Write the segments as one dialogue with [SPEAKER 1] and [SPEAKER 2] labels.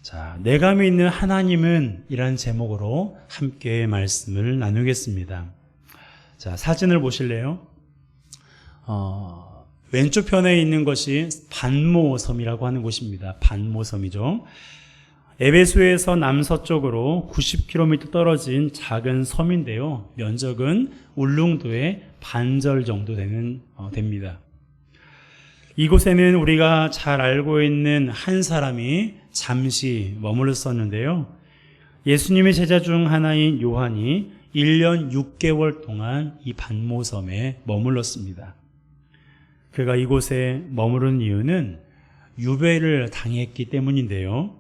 [SPEAKER 1] 자, 내가 믿는 하나님은 이란 제목으로 함께 말씀을 나누겠습니다. 자, 사진을 보실래요? 왼쪽 편에 있는 것이 반모섬이라고 하는 곳입니다. 반모섬이죠. 에베소에서 남서쪽으로 90km 떨어진 작은 섬인데요. 면적은 울릉도의 반절 정도 됩니다. 이곳에는 우리가 잘 알고 있는 한 사람이 잠시 머물렀었는데요. 예수님의 제자 중 하나인 요한이 1년 6개월 동안 이 반모섬에 머물렀습니다. 그가 이곳에 머무른 이유는 유배를 당했기 때문인데요.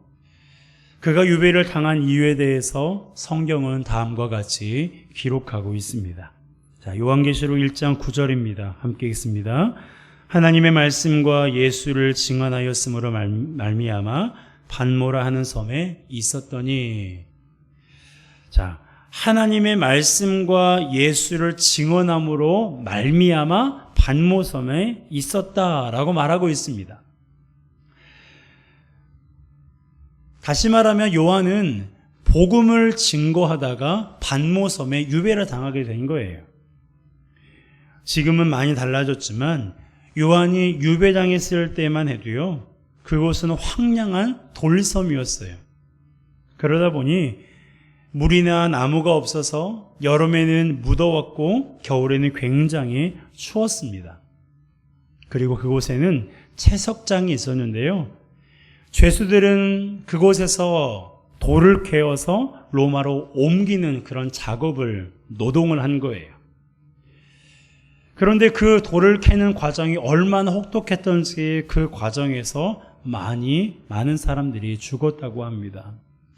[SPEAKER 1] 그가 유배를 당한 이유에 대해서 성경은 다음과 같이 기록하고 있습니다. 자, 요한계시록 1장 9절입니다. 함께 읽습니다. 하나님의 말씀과 예수를 증언하였으므로 말미암아 반모라 하는 섬에 있었더니, 자, 하나님의 말씀과 예수를 증언함으로 말미암아 반모섬에 있었다라고 말하고 있습니다. 다시 말하면 요한은 복음을 증거하다가 반모섬에 유배를 당하게 된 거예요. 지금은 많이 달라졌지만 요한이 유배당했을 때만 해도요, 그곳은 황량한 돌섬이었어요. 그러다 보니 물이나 나무가 없어서 여름에는 무더웠고 겨울에는 굉장히 추웠습니다. 그리고 그곳에는 채석장이 있었는데요. 죄수들은 그곳에서 돌을 캐어서 로마로 옮기는 그런 작업을, 노동을 한 거예요. 그런데 그 돌을 캐는 과정이 얼마나 혹독했던지 그 과정에서 많은 사람들이 죽었다고 합니다.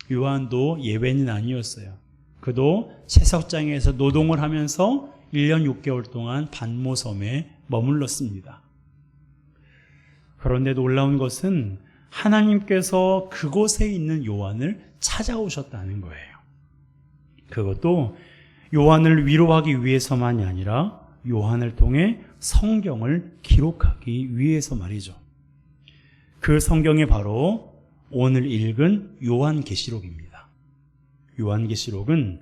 [SPEAKER 1] 요한도 예외는 아니었어요. 그도 채석장에서 노동을 하면서 1년 6개월 동안 반모섬에 머물렀습니다. 그런데 놀라운 것은 하나님께서 그곳에 있는 요한을 찾아오셨다는 거예요. 그것도 요한을 위로하기 위해서만이 아니라 요한을 통해 성경을 기록하기 위해서 말이죠. 그 성경이 바로 오늘 읽은 요한계시록입니다. 요한계시록은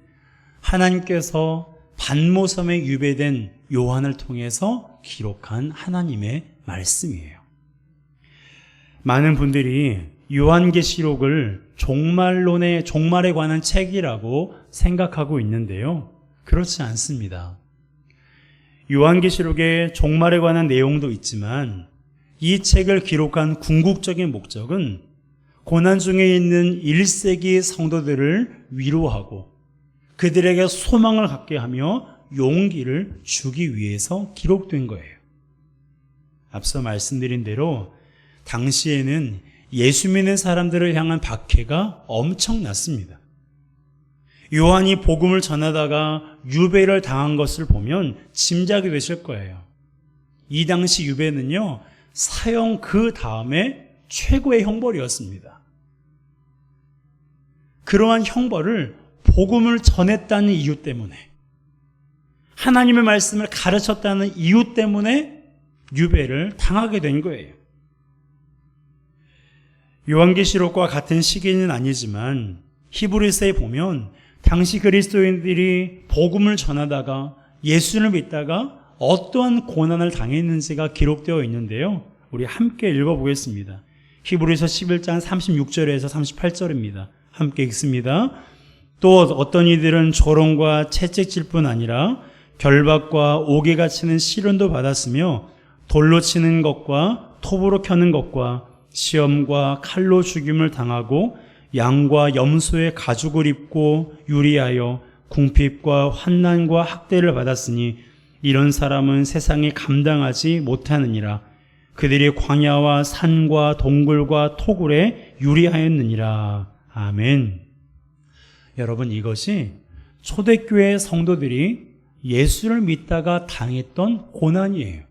[SPEAKER 1] 하나님께서 반모섬에 유배된 요한을 통해서 기록한 하나님의 말씀이에요. 많은 분들이 요한계시록을 종말에 관한 책이라고 생각하고 있는데요. 그렇지 않습니다. 요한계시록에 종말에 관한 내용도 있지만 이 책을 기록한 궁극적인 목적은 고난 중에 있는 1세기 성도들을 위로하고 그들에게 소망을 갖게 하며 용기를 주기 위해서 기록된 거예요. 앞서 말씀드린 대로 당시에는 예수 믿는 사람들을 향한 박해가 엄청났습니다. 요한이 복음을 전하다가 유배를 당한 것을 보면 짐작이 되실 거예요. 이 당시 유배는요, 사형 그 다음에 최고의 형벌이었습니다. 그러한 형벌을 복음을 전했다는 이유 때문에, 하나님의 말씀을 가르쳤다는 이유 때문에 유배를 당하게 된 거예요. 요한계시록과 같은 시기는 아니지만 히브리서에 보면 당시 그리스도인들이 복음을 전하다가 예수를 믿다가 어떠한 고난을 당했는지가 기록되어 있는데요. 우리 함께 읽어보겠습니다. 히브리서 11장 36절에서 38절입니다. 함께 읽습니다. 또 어떤 이들은 조롱과 채찍질 뿐 아니라 결박과 옥에가 치는 시련도 받았으며 돌로 치는 것과 톱으로 켜는 것과 시험과 칼로 죽임을 당하고 양과 염소의 가죽을 입고 유리하여 궁핍과 환난과 학대를 받았으니 이런 사람은 세상에 감당하지 못하느니라. 그들이 광야와 산과 동굴과 토굴에 유리하였느니라. 아멘. 여러분, 이것이 초대교회 성도들이 예수를 믿다가 당했던 고난이에요.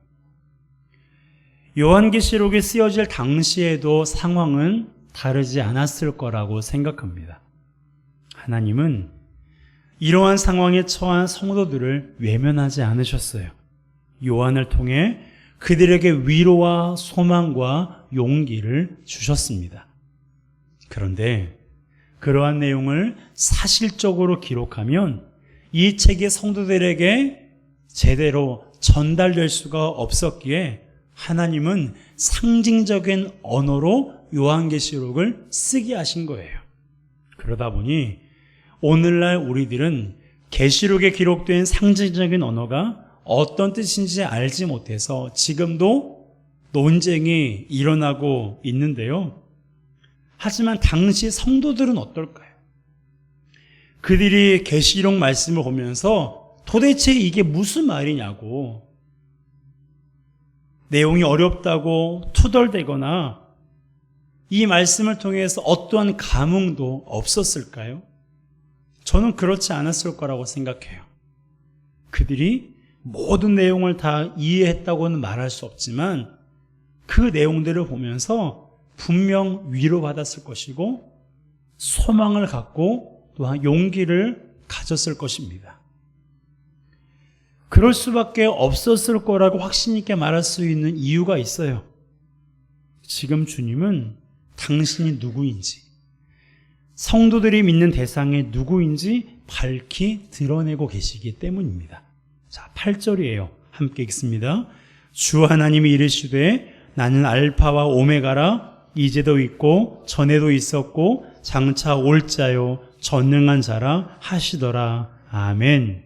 [SPEAKER 1] 요한계시록이 쓰여질 당시에도 상황은 다르지 않았을 거라고 생각합니다. 하나님은 이러한 상황에 처한 성도들을 외면하지 않으셨어요. 요한을 통해 그들에게 위로와 소망과 용기를 주셨습니다. 그런데 그러한 내용을 사실적으로 기록하면 이 책이 성도들에게 제대로 전달될 수가 없었기에 하나님은 상징적인 언어로 요한계시록을 쓰게 하신 거예요. 그러다 보니 오늘날 우리들은 계시록에 기록된 상징적인 언어가 어떤 뜻인지 알지 못해서 지금도 논쟁이 일어나고 있는데요. 하지만 당시 성도들은 어떨까요? 그들이 계시록 말씀을 보면서 도대체 이게 무슨 말이냐고, 내용이 어렵다고 투덜대거나 이 말씀을 통해서 어떠한 감흥도 없었을까요? 저는 그렇지 않았을 거라고 생각해요. 그들이 모든 내용을 다 이해했다고는 말할 수 없지만 그 내용들을 보면서 분명 위로받았을 것이고 소망을 갖고 또한 용기를 가졌을 것입니다. 그럴 수밖에 없었을 거라고 확신 있게 말할 수 있는 이유가 있어요. 지금 주님은 당신이 누구인지, 성도들이 믿는 대상이 누구인지 밝히 드러내고 계시기 때문입니다. 자, 8절이에요. 함께 읽습니다. 주 하나님이 이르시되 나는 알파와 오메가라, 이제도 있고 전에도 있었고 장차 올 자요 전능한 자라 하시더라. 아멘.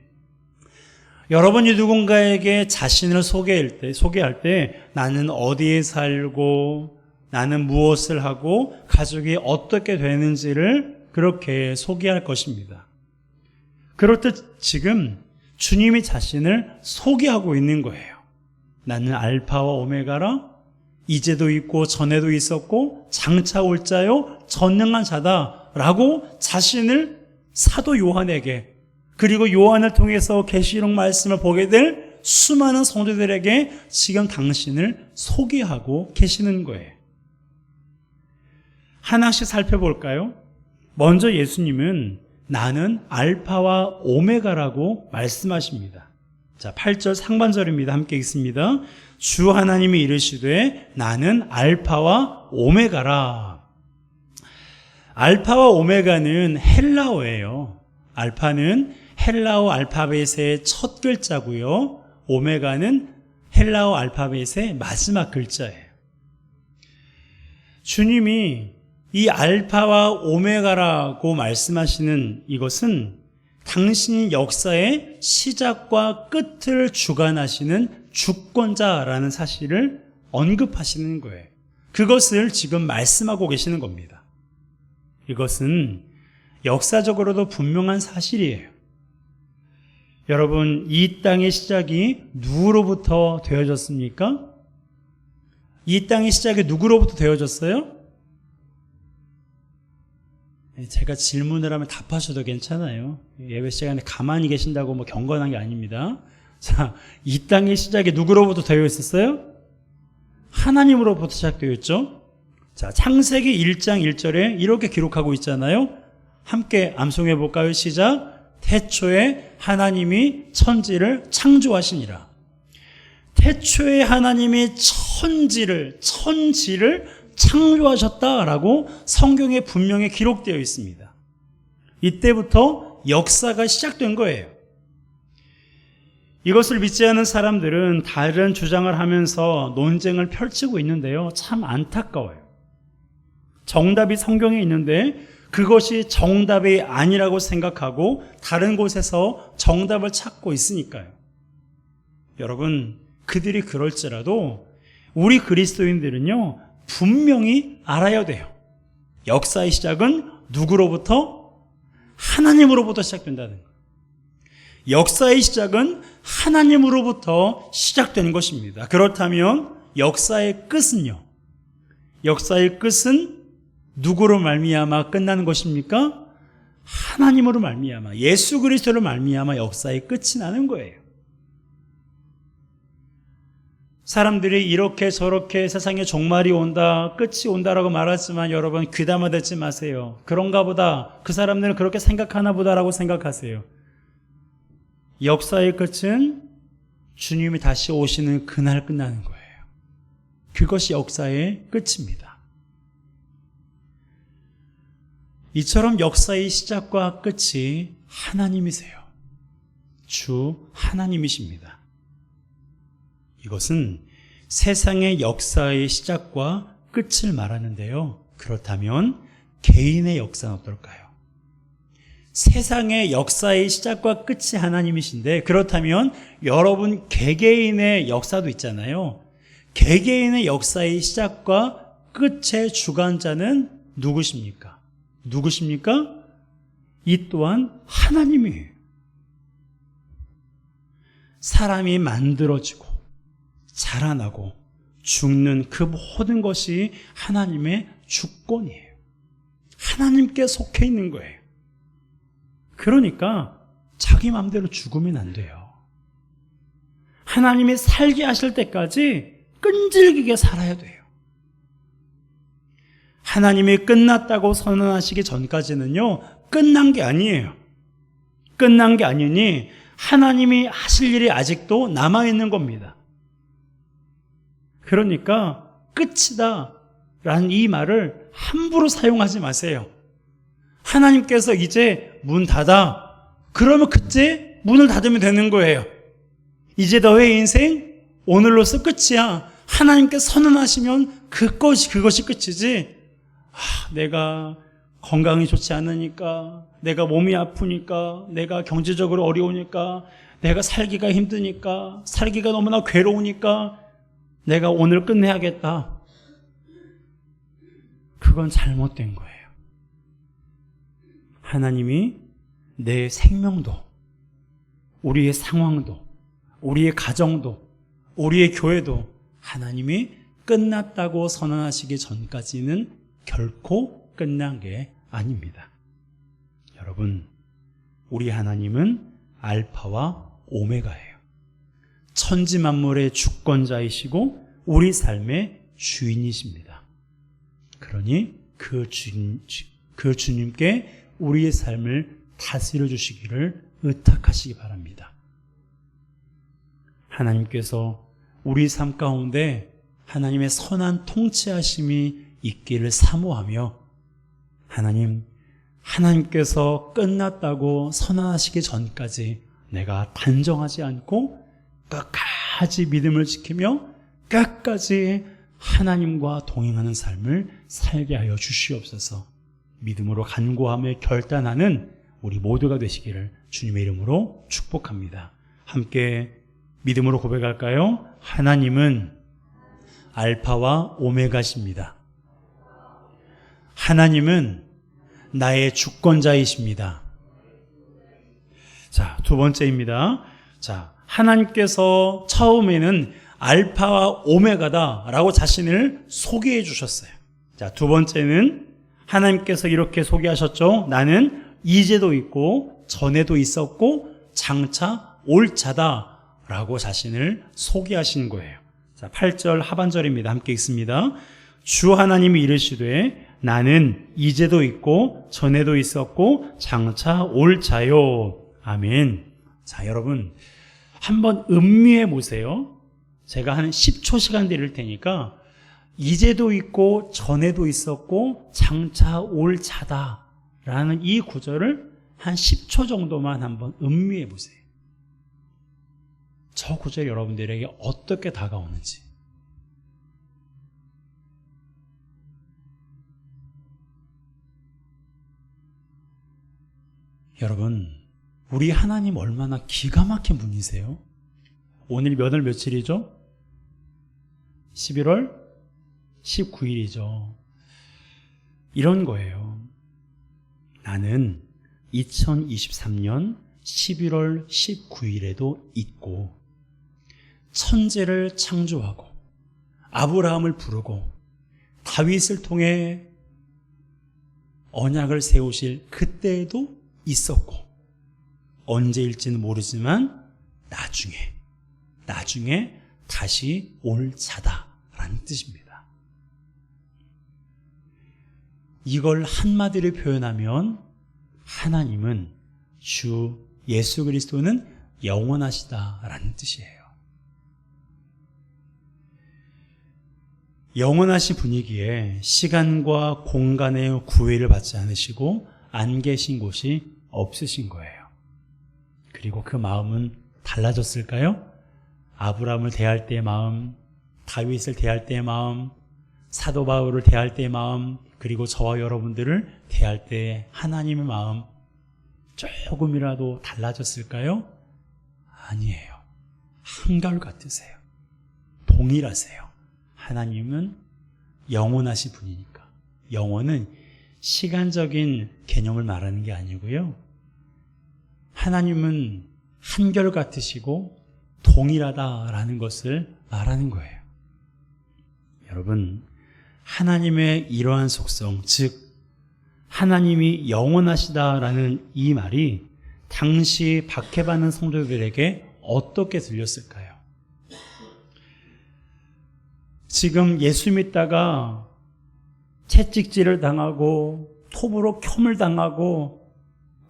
[SPEAKER 1] 여러분이 누군가에게 자신을 소개할 때 나는 어디에 살고 나는 무엇을 하고 가족이 어떻게 되는지를 그렇게 소개할 것입니다. 그렇듯 지금 주님이 자신을 소개하고 있는 거예요. 나는 알파와 오메가라, 이제도 있고 전에도 있었고 장차 올 자요 전능한 자다라고 자신을 사도 요한에게, 그리고 요한을 통해서 계시록 말씀을 보게 될 수많은 성도들에게 지금 당신을 소개하고 계시는 거예요. 하나씩 살펴볼까요? 먼저 예수님은 나는 알파와 오메가라고 말씀하십니다. 자, 8절 상반절입니다. 함께 읽습니다. 주 하나님이 이르시되 나는 알파와 오메가라. 알파와 오메가는 헬라어예요. 알파는 헬라어 알파벳의 첫 글자고요. 오메가는 헬라어 알파벳의 마지막 글자예요. 주님이 이 알파와 오메가라고 말씀하시는 이것은 당신이 역사의 시작과 끝을 주관하시는 주권자라는 사실을 언급하시는 거예요. 그것을 지금 말씀하고 계시는 겁니다. 이것은 역사적으로도 분명한 사실이에요. 여러분, 이 땅의 시작이 누구로부터 되어졌습니까? 이 땅의 시작이 누구로부터 되어졌어요? 제가 질문을 하면 답하셔도 괜찮아요. 예배 시간에 가만히 계신다고 뭐 경건한 게 아닙니다. 자, 이 땅의 시작이 누구로부터 되어 있었어요? 하나님으로부터 시작되어 있죠. 자, 창세기 1장 1절에 이렇게 기록하고 있잖아요. 함께 암송해 볼까요? 시작. 태초에 하나님이 천지를 창조하시니라. 태초에 하나님이 천지를 창조하셨다라고 성경에 분명히 기록되어 있습니다. 이때부터 역사가 시작된 거예요. 이것을 믿지 않는 사람들은 다른 주장을 하면서 논쟁을 펼치고 있는데요. 참 안타까워요. 정답이 성경에 있는데 그것이 정답이 아니라고 생각하고 다른 곳에서 정답을 찾고 있으니까요. 여러분, 그들이 그럴지라도 우리 그리스도인들은요, 분명히 알아야 돼요. 역사의 시작은 누구로부터? 하나님으로부터 시작된다는 거예요. 역사의 시작은 하나님으로부터 시작된 것입니다. 그렇다면 역사의 끝은요? 역사의 끝은 누구로 말미암아 끝나는 것입니까? 하나님으로 말미암아, 예수 그리스도로 말미암아 역사의 끝이 나는 거예요. 사람들이 이렇게 저렇게 세상에 종말이 온다, 끝이 온다라고 말하지만 여러분 귀담아 듣지 마세요. 그런가 보다, 그 사람들은 그렇게 생각하나 보다라고 생각하세요. 역사의 끝은 주님이 다시 오시는 그날 끝나는 거예요. 그것이 역사의 끝입니다. 이처럼 역사의 시작과 끝이 하나님이세요. 주 하나님이십니다. 이것은 세상의 역사의 시작과 끝을 말하는데요. 그렇다면 개인의 역사는 어떨까요? 세상의 역사의 시작과 끝이 하나님이신데, 그렇다면 여러분 개개인의 역사도 있잖아요. 개개인의 역사의 시작과 끝의 주관자는 누구십니까? 누구십니까? 이 또한 하나님이에요. 사람이 만들어지고 자라나고 죽는 그 모든 것이 하나님의 주권이에요. 하나님께 속해 있는 거예요. 그러니까 자기 마음대로 죽으면 안 돼요. 하나님이 살게 하실 때까지 끈질기게 살아야 돼요. 하나님이 끝났다고 선언하시기 전까지는요, 끝난 게 아니에요. 끝난 게 아니니 하나님이 하실 일이 아직도 남아있는 겁니다. 그러니까 끝이다 라는 이 말을 함부로 사용하지 마세요. 하나님께서 이제 문 닫아. 그러면 그때 문을 닫으면 되는 거예요. 이제 너의 인생 오늘로서 끝이야. 하나님께 선언하시면 그것이 끝이지. 내가 건강이 좋지 않으니까, 내가 몸이 아프니까, 내가 경제적으로 어려우니까, 내가 살기가 힘드니까, 살기가 너무나 괴로우니까 내가 오늘 끝내야겠다. 그건 잘못된 거예요. 하나님이 내 생명도, 우리의 상황도, 우리의 가정도, 우리의 교회도 하나님이 끝났다고 선언하시기 전까지는 결코 끝난 게 아닙니다. 여러분, 우리 하나님은 알파와 오메가예요. 천지 만물의 주권자이시고 우리 삶의 주인이십니다. 그러니 그 주님께 우리의 삶을 다스려 주시기를 의탁하시기 바랍니다. 하나님께서 우리 삶 가운데 하나님의 선한 통치하심이 있기를 사모하며, 하나님께서 끝났다고 선언하시기 전까지 내가 단정하지 않고 끝까지 믿음을 지키며 끝까지 하나님과 동행하는 삶을 살게 하여 주시옵소서. 믿음으로 간구하며 결단하는 우리 모두가 되시기를 주님의 이름으로 축복합니다. 함께 믿음으로 고백할까요? 하나님은 알파와 오메가십니다. 하나님은 나의 주권자이십니다. 자, 두 번째입니다. 자, 하나님께서 처음에는 알파와 오메가다라고 자신을 소개해 주셨어요. 자, 두 번째는 하나님께서 이렇게 소개하셨죠. 나는 이제도 있고 전에도 있었고 장차 올 자다라고 자신을 소개하신 거예요. 자, 8절 하반절입니다. 함께 읽습니다. 주 하나님이 이르시되 나는 이제도 있고 전에도 있었고 장차 올 자요. 아멘. 자, 여러분 한번 음미해 보세요. 제가 한 10초 시간 드릴 테니까 이제도 있고 전에도 있었고 장차 올 자다라는 이 구절을 한 10초 정도만 한번 음미해 보세요. 저 구절이 여러분들에게 어떻게 다가오는지. 여러분, 우리 하나님 얼마나 기가 막힌 분이세요? 오늘 몇 월 며칠이죠? 11월 19일이죠. 이런 거예요. 나는 2023년 11월 19일에도 있고 천재를 창조하고 아브라함을 부르고 다윗을 통해 언약을 세우실 그때에도 있었고 언제일지는 모르지만 나중에 다시 올 자다라는 뜻입니다. 이걸 한마디로 표현하면 하나님은 주 예수 그리스도는 영원하시다라는 뜻이에요. 영원하신 분이기에 시간과 공간의 구애를 받지 않으시고 안 계신 곳이 없으신 거예요. 그리고 그 마음은 달라졌을까요? 아브라함을 대할 때의 마음, 다윗을 대할 때의 마음, 사도 바울을 대할 때의 마음, 그리고 저와 여러분들을 대할 때의 하나님의 마음 조금이라도 달라졌을까요? 아니에요. 한결같으세요. 동일하세요. 하나님은 영원하신 분이니까. 영원은 시간적인 개념을 말하는 게 아니고요. 하나님은 한결같으시고 동일하다라는 것을 말하는 거예요. 여러분, 하나님의 이러한 속성, 즉 하나님이 영원하시다라는 이 말이 당시 박해받는 성도들에게 어떻게 들렸을까요? 지금 예수 믿다가 채찍질을 당하고 톱으로 켬을 당하고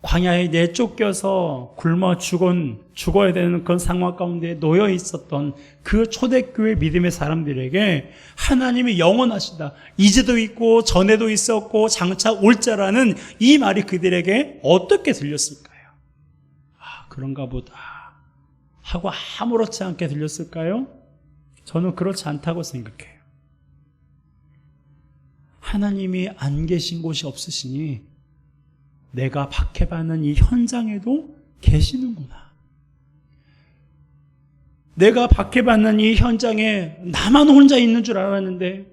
[SPEAKER 1] 광야에 내쫓겨서 굶어 죽어야 되는 그런 상황 가운데 놓여 있었던 그 초대교회 믿음의 사람들에게 하나님이 영원하시다. 이제도 있고 전에도 있었고 장차 올 자라는 이 말이 그들에게 어떻게 들렸을까요? 그런가 보다 하고 아무렇지 않게 들렸을까요? 저는 그렇지 않다고 생각해요. 하나님이 안 계신 곳이 없으시니 내가 박해받는 이 현장에도 계시는구나. 내가 박해받는 이 현장에 나만 혼자 있는 줄 알았는데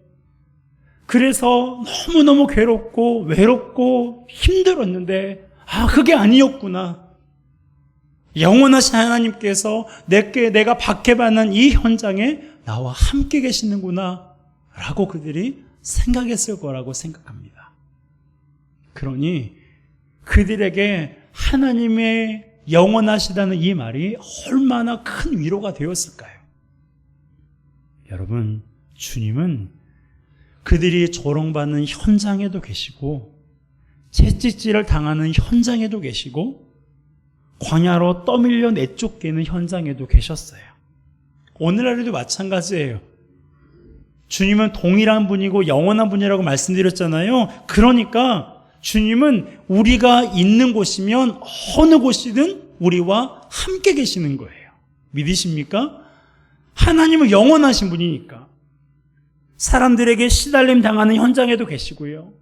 [SPEAKER 1] 그래서 너무너무 괴롭고 외롭고 힘들었는데 그게 아니었구나. 영원하신 하나님께서 내가 박해받는 이 현장에 나와 함께 계시는구나 라고 그들이 생각했을 거라고 생각합니다. 그러니 그들에게 하나님의 영원하시다는 이 말이 얼마나 큰 위로가 되었을까요? 여러분, 주님은 그들이 조롱받는 현장에도 계시고 채찍질을 당하는 현장에도 계시고 광야로 떠밀려 내쫓기는 현장에도 계셨어요. 오늘날에도 마찬가지예요. 주님은 동일한 분이고 영원한 분이라고 말씀드렸잖아요. 그러니까 주님은 우리가 있는 곳이면 어느 곳이든 우리와 함께 계시는 거예요. 믿으십니까? 하나님은 영원하신 분이니까. 사람들에게 시달림 당하는 현장에도 계시고요.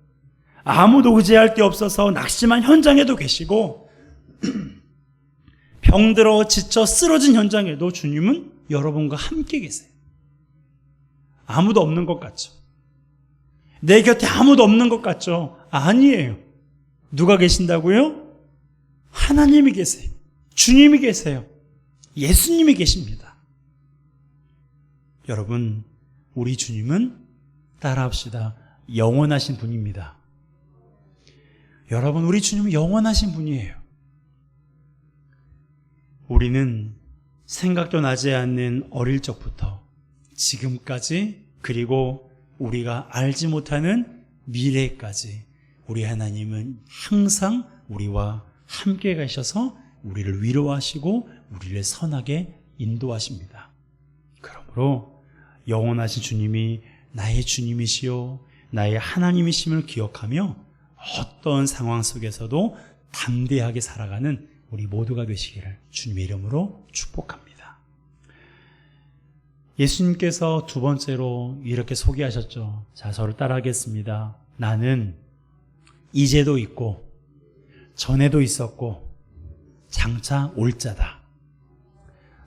[SPEAKER 1] 아무도 의지할 데 없어서 낙심한 현장에도 계시고 병들어 지쳐 쓰러진 현장에도 주님은 여러분과 함께 계세요. 아무도 없는 것 같죠? 내 곁에 아무도 없는 것 같죠? 아니에요. 누가 계신다고요? 하나님이 계세요. 주님이 계세요. 예수님이 계십니다. 여러분, 우리 주님은 따라합시다. 영원하신 분입니다. 여러분, 우리 주님은 영원하신 분이에요. 우리는 생각도 나지 않는 어릴 적부터 지금까지 그리고 우리가 알지 못하는 미래까지 우리 하나님은 항상 우리와 함께 가셔서 우리를 위로하시고 우리를 선하게 인도하십니다. 그러므로 영원하신 주님이 나의 주님이시요 나의 하나님이심을 기억하며 어떤 상황 속에서도 담대하게 살아가는 우리 모두가 되시기를 주님의 이름으로 축복합니다. 예수님께서 두 번째로 이렇게 소개하셨죠. 자, 저를 따라하겠습니다. 나는 이제도 있고 전에도 있었고 장차 올 자다.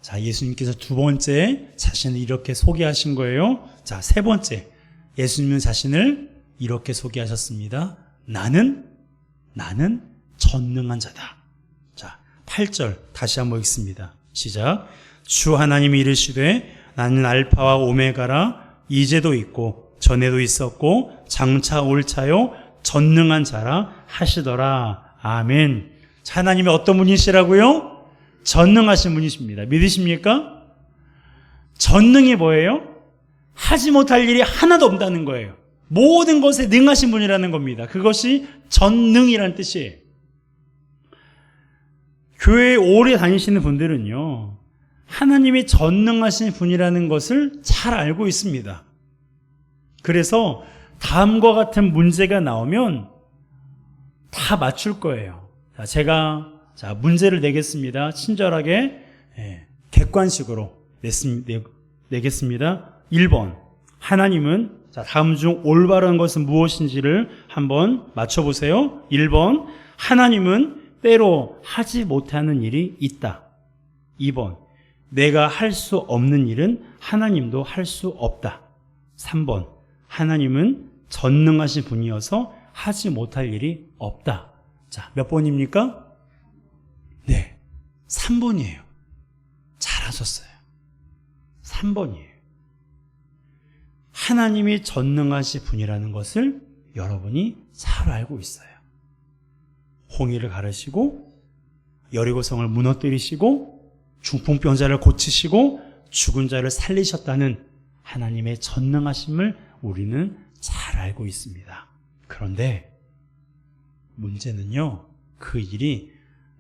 [SPEAKER 1] 자, 예수님께서 두 번째 자신을 이렇게 소개하신 거예요. 자, 세 번째 예수님은 자신을 이렇게 소개하셨습니다. 나는 전능한 자다. 자, 8절 다시 한번 읽습니다. 시작. 주 하나님이 이르시되 나는 알파와 오메가라. 이제도 있고 전에도 있었고 장차 올 자요 전능한 자라 하시더라. 아멘. 자, 하나님이 어떤 분이시라고요? 전능하신 분이십니다. 믿으십니까? 전능이 뭐예요? 하지 못할 일이 하나도 없다는 거예요. 모든 것에 능하신 분이라는 겁니다. 그것이 전능이라는 뜻이에요. 교회에 오래 다니시는 분들은요, 하나님이 전능하신 분이라는 것을 잘 알고 있습니다. 그래서 다음과 같은 문제가 나오면 다 맞출 거예요. 자, 제가 문제를 내겠습니다. 친절하게 객관식으로 내겠습니다. 1번. 하나님은 다음 중 올바른 것은 무엇인지를 한번 맞춰보세요. 1번. 하나님은 때로 하지 못하는 일이 있다. 2번. 내가 할 수 없는 일은 하나님도 할 수 없다. 3번. 하나님은 전능하신 분이어서 하지 못할 일이 없다. 자, 몇 번입니까? 네, 3번이에요. 잘하셨어요. 3번이에요. 하나님이 전능하신 분이라는 것을 여러분이 잘 알고 있어요. 홍해를 가르시고 여리고성을 무너뜨리시고 중풍병자를 고치시고 죽은 자를 살리셨다는 하나님의 전능하심을 우리는 잘 알고 있습니다. 그런데 문제는요, 그 일이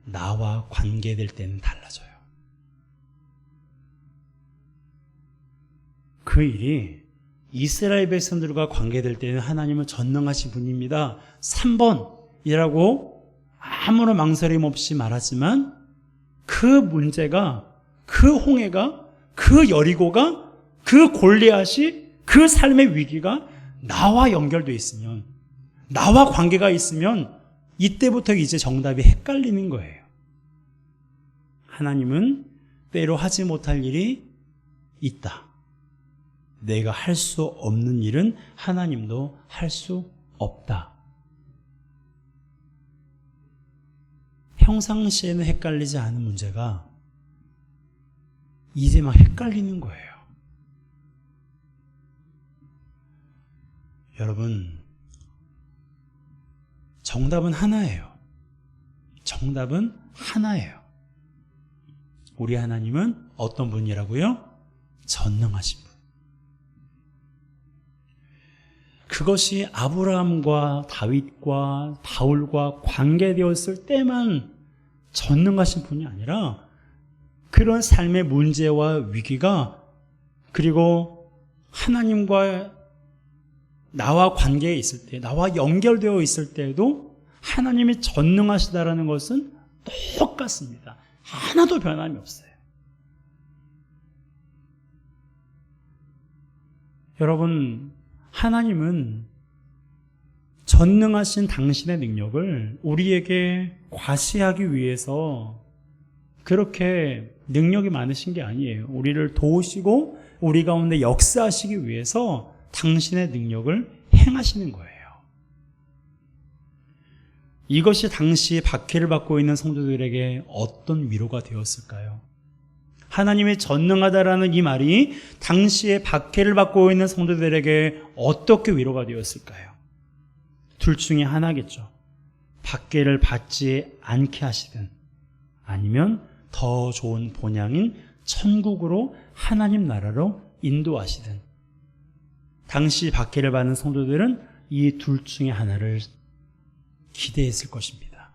[SPEAKER 1] 나와 관계될 때는 달라져요. 그 일이 이스라엘 백성들과 관계될 때는 하나님은 전능하신 분입니다. 3번이라고 아무런 망설임 없이 말하지만 그 문제가, 그 홍해가, 그 여리고가, 그 골리앗이, 그 삶의 위기가 나와 연결되어 있으면, 나와 관계가 있으면 이때부터 이제 정답이 헷갈리는 거예요. 하나님은 때로 하지 못할 일이 있다. 내가 할 수 없는 일은 하나님도 할 수 없다. 평상시에는 헷갈리지 않은 문제가 이제 막 헷갈리는 거예요. 여러분, 정답은 하나예요. 정답은 하나예요. 우리 하나님은 어떤 분이라고요? 전능하신 분. 그것이 아브라함과 다윗과 바울과 관계되었을 때만 전능하신 분이 아니라 그런 삶의 문제와 위기가, 그리고 하나님과 나와 관계에 있을 때, 나와 연결되어 있을 때에도 하나님이 전능하시다라는 것은 똑같습니다. 하나도 변함이 없어요. 여러분, 하나님은 전능하신 당신의 능력을 우리에게 과시하기 위해서 그렇게 능력이 많으신 게 아니에요. 우리를 도우시고 우리 가운데 역사하시기 위해서 당신의 능력을 행하시는 거예요. 이것이 당시 박해를 받고 있는 성도들에게 어떤 위로가 되었을까요? 하나님이 전능하다라는 이 말이 당시에 박해를 받고 있는 성도들에게 어떻게 위로가 되었을까요? 둘 중에 하나겠죠. 박해를 받지 않게 하시든 아니면 더 좋은 본향인 천국으로 하나님 나라로 인도하시든. 당시 박해를 받는 성도들은 이 둘 중에 하나를 기대했을 것입니다.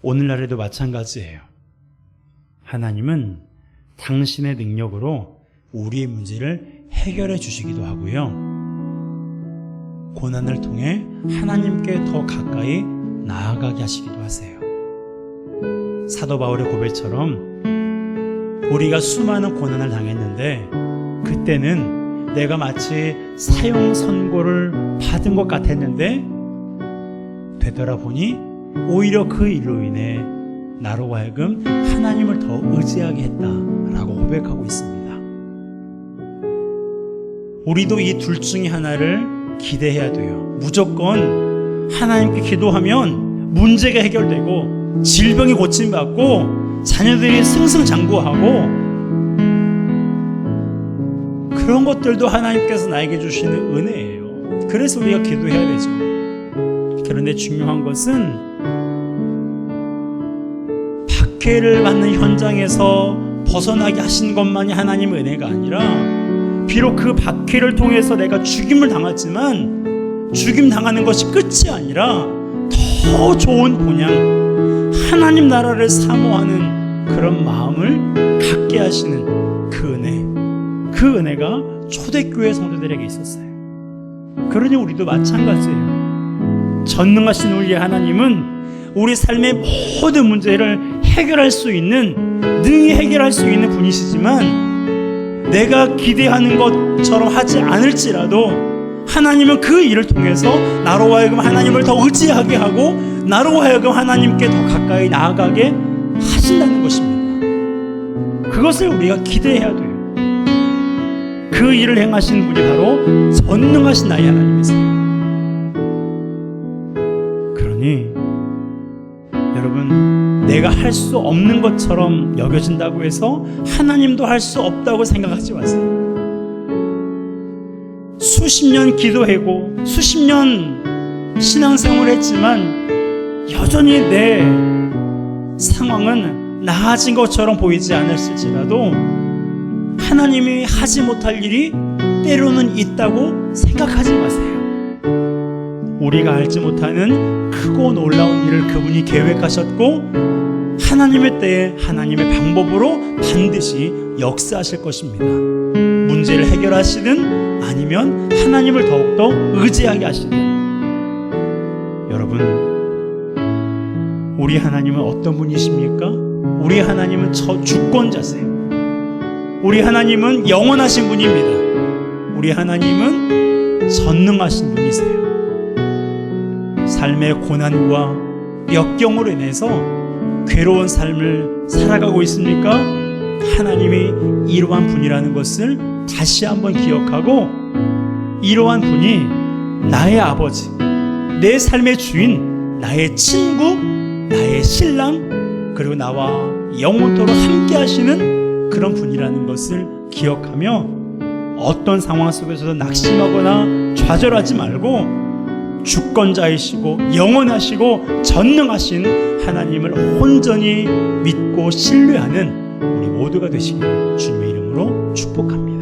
[SPEAKER 1] 오늘날에도 마찬가지예요. 하나님은 당신의 능력으로 우리의 문제를 해결해 주시기도 하고요, 고난을 통해 하나님께 더 가까이 나아가게 하시기도 하세요. 사도 바울의 고백처럼 우리가 수많은 고난을 당했는데 그때는 내가 마치 사형 선고를 받은 것 같았는데 되돌아보니 오히려 그 일로 인해 나로 하여금 하나님을 더 의지하게 했다라고 고백하고 있습니다. 우리도 이 둘 중에 하나를 기대해야 돼요. 무조건 하나님께 기도하면 문제가 해결되고 질병이 고침받고 자녀들이 승승장구하고 그런 것들도 하나님께서 나에게 주시는 은혜예요. 그래서 우리가 기도해야 되죠. 그런데 중요한 것은 박해를 받는 현장에서 벗어나게 하신 것만이 하나님의 은혜가 아니라 비록 그 박해를 통해서 내가 죽임을 당했지만 죽임 당하는 것이 끝이 아니라 더 좋은 본향, 하나님 나라를 사모하는 그런 마음을 갖게 하시는 그 은혜, 그 은혜가 초대교회 성도들에게 있었어요. 그러니 우리도 마찬가지예요. 전능하신 우리 하나님은 우리 삶의 모든 문제를 해결할 수 있는, 능히 해결할 수 있는 분이시지만 내가 기대하는 것처럼 하지 않을지라도 하나님은 그 일을 통해서 나로 하여금 하나님을 더 의지하게 하고 나로 하여금 하나님께 더 가까이 나아가게 하신다는 것입니다. 그것을 우리가 기대해야 돼요. 그 일을 행하신 분이 바로 전능하신 나의 하나님이세요. 그러니 여러분, 내가 할 수 없는 것처럼 여겨진다고 해서 하나님도 할 수 없다고 생각하지 마세요. 수십 년 기도하고 수십 년 신앙생활을 했지만 여전히 내 상황은 나아진 것처럼 보이지 않았을지라도 하나님이 하지 못할 일이 때로는 있다고 생각하지 마세요. 우리가 알지 못하는 크고 놀라운 일을 그분이 계획하셨고 하나님의 때에 하나님의 방법으로 반드시 역사하실 것입니다. 문제를 해결하시든 아니면 하나님을 더욱더 의지하게 하시든. 여러분, 우리 하나님은 어떤 분이십니까? 우리 하나님은 주권자세요. 우리 하나님은 영원하신 분입니다. 우리 하나님은 전능하신 분이세요. 삶의 고난과 역경으로 인해서 괴로운 삶을 살아가고 있습니까? 하나님이 이러한 분이라는 것을 다시 한번 기억하고, 이러한 분이 나의 아버지, 내 삶의 주인, 나의 친구, 나의 신랑, 그리고 나와 영원토록 함께 하시는 그런 분이라는 것을 기억하며 어떤 상황 속에서도 낙심하거나 좌절하지 말고 주권자이시고 영원하시고 전능하신 하나님을 온전히 믿고 신뢰하는 우리 모두가 되시길 주님의 이름으로 축복합니다.